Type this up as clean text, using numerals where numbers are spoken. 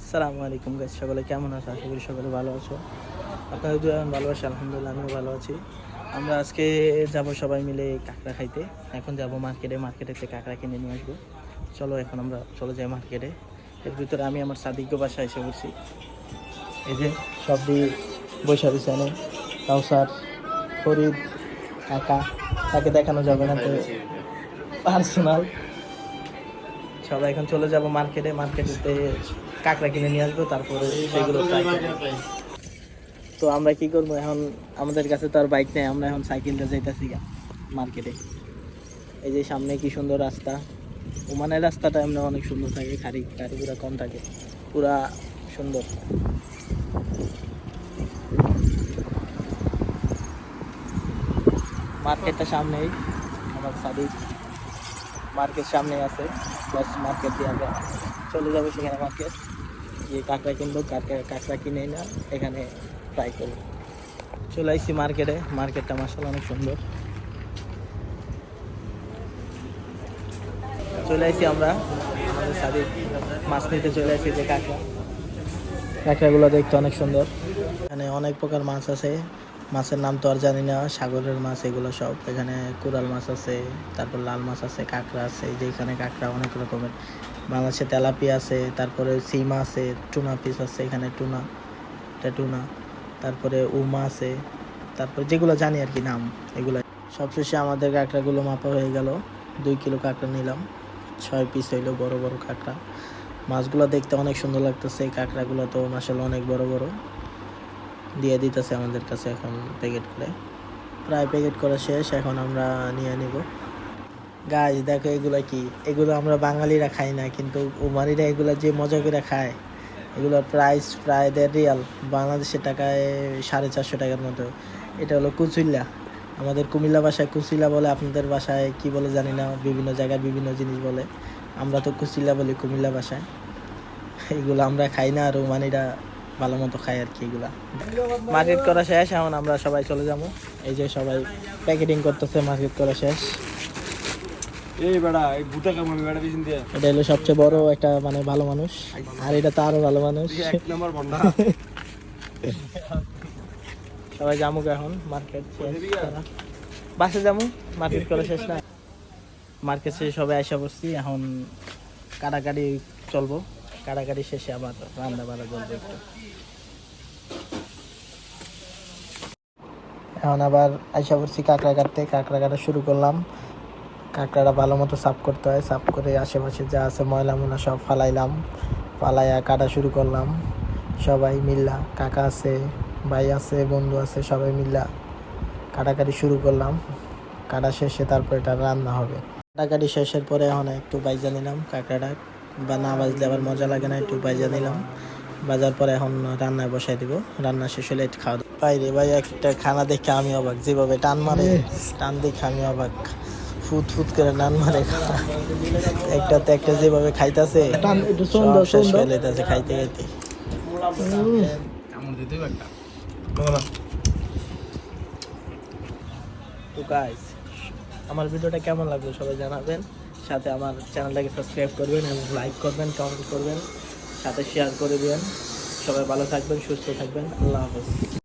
আসসালামু আলাইকুম গাইস, সকলে কেমন আছো? আশা করি সকলে ভালো আছো। আপনাদের দোয়া এবং ভালোবাসা, আলহামদুলিল্লাহ আমিও ভালো আছি। আমরা আজকে যাব সবাই মিলে কাঁকড়া খাইতে। এখন যাব মার্কেটে কাঁকড়া কিনে নিয়ে আসবো। চলো এখন আমরা চলে যাই মার্কেটে। এর ভিতরে আমি আমার সাদিক বাসায় এসে বসছি। এই যে সব দিয়ে বৈশা বিছানে কাউসার, ফরিদ, কাকা, তাকে দেখানো যাবে না তো পার্সোনাল। সবাই এখন চলে যাব মার্কেটেতে কাঁকড়া কিনে নিয়ে আসবো, তারপরে সেগুলো ট্রাই করবো। তো আমরা কি করবো এখন, আমাদের কাছে তো আর বাইক নেই, আমরা এখন সাইকেলটা যাইতেছি মার্কেটে। এই যে সামনে কি সুন্দর রাস্তা, ওমানের রাস্তাটা এমনি অনেক সুন্দর থাকে, গাড়ি ঘোড়া কম থাকে, পুরা সুন্দর। মার্কেটটা সামনেই, আমার সাদিক মার্কেট সামনেই আছে, বাস মার্কেট দিয়ে আমরা চলে যাবো সেখানে। মার্কেট গিয়ে কাঁকড়া কিনবো, কাঁকড়া কিনে না এখানে ফ্রাই করবো। চলে আসছি মার্কেটটা মাশাআল্লাহ অনেক সুন্দর। চলে আসছি আমরা আমাদের সাদিক মাছ নিতে চলে আসছি। যে কাঁকড়াগুলো দেখতে অনেক সুন্দর। এখানে অনেক প্রকার মাছ আছে, মাছের নাম তো আর জানি না, সাগরের মাছ এগুলো সব। এখানে কোরাল মাছ আছে, তারপর লাল মাছ আছে, কাঁকড়া আছে। এই যে এখানে কাঁকড়া অনেক রকমের, বাংলাদেশে তেলাপিয়া আছে, তারপরে সিমা আছে, টুনা পিস আছে, এখানে টুনা, তারপরে উমা আছে, তারপরে যেগুলো জানি আর কি নাম এগুলো। সবশেষে আমাদের কাঁকড়াগুলো মাপা হয়ে গেল, 2 কিলো কাঁকড়া নিলাম, 6 পিস হইলো বড় বড় কাঁকড়া। মাছগুলো দেখতে অনেক সুন্দর লাগতেছে, কাঁকড়াগুলো তো মাশাআল্লাহ অনেক বড় বড়। দিয়ে দিতেছে আমাদের কাছে এখন প্যাকেট করে, প্রায় প্যাকেট করা শেষ, এখন আমরা নিয়ে নিব। গাইস দেখো এগুলো কি, এগুলো আমরা বাঙালিরা খাই না, কিন্তু ওমানিরা এগুলো যে মজা করে খায়। এগুলোর প্রাইস প্রায় 1.5 রিয়াল, বাংলাদেশের টাকায় 450 টাকার মতো। এটা হলো কুচিল্লা, আমাদের কুমিল্লা ভাষায় কুচিল্লা বলে, আপনাদের ভাষায় কি বলে জানি না, বিভিন্ন জায়গায় বিভিন্ন জিনিস বলে। আমরা তো কুচিল্লা বলি কুমিল্লা ভাষায়। এগুলো আমরা খাই না, আর ওমানিরা ভালো মতো খাই আর কি। এগুলা মার্কেট করা শেষ, এখন আমরা সবাই চলে যাবো। এই যে সবাই প্যাকেটিং করতেছে, মার্কেট করা শেষ। এটা হলো সবচেয়ে বড় একটা মানে ভালো মানুষ, আর এটা তো আরো ভালো মানুষ। সবাই যাবো এখন মার্কেট, বাসে যাবো, মার্কেট করা শেষ না। মার্কেট শেষে সবাই আসা বসছি, এখন কাটাকাটি চলবো, কাটাকাটি শেষে আবার রান্না বাড়া চলবে একটু। এখন আবার আইসা পড়ছি কাঁকড়া কাটা শুরু করলাম। কাঁকড়াটা ভালো মতো সাফ করতে হয়, সাফ করে আশেপাশে যা আছে ময়লা সব ফালাইয়া কাটা শুরু করলাম। সবাই মিল্লা, কাকা আছে, ভাই আছে, বন্ধু আছে, সবাই মিল্লা কাটাকাটি শুরু করলাম। কাটা শেষে তারপর এটা রান্না হবে। কাটাকাটি শেষের পরে এখন একটু বাইজা নিলাম কাঁকড়াটা, বা না বাজলে আবার মজা লাগে না, একটু বাইজা নিলাম। বাজার পরে এখন রান্নায় বসাই দিব, রান্না শেষ হলে খাওয়া দাওয়া। বাইরে ভাই একটা খানা দেখে আমি অবাক, যেভাবে টান দেখে আমি অবাক। ফুট করে টান মারে, একটা যেভাবে খাইতেছে, খাইতে তো গাইস, আমার ভিডিওটা কেমন লাগলো সবাই জানাবেন, সাথে আমার চ্যানেলটাকে সাবস্ক্রাইব করবেন এবং লাইক করবেন, কমেন্ট করবেন, সাথে শেয়ার করে দিবেন। সবাই ভালো থাকবেন, সুস্থ থাকবেন, আল্লাহ হাফেজ।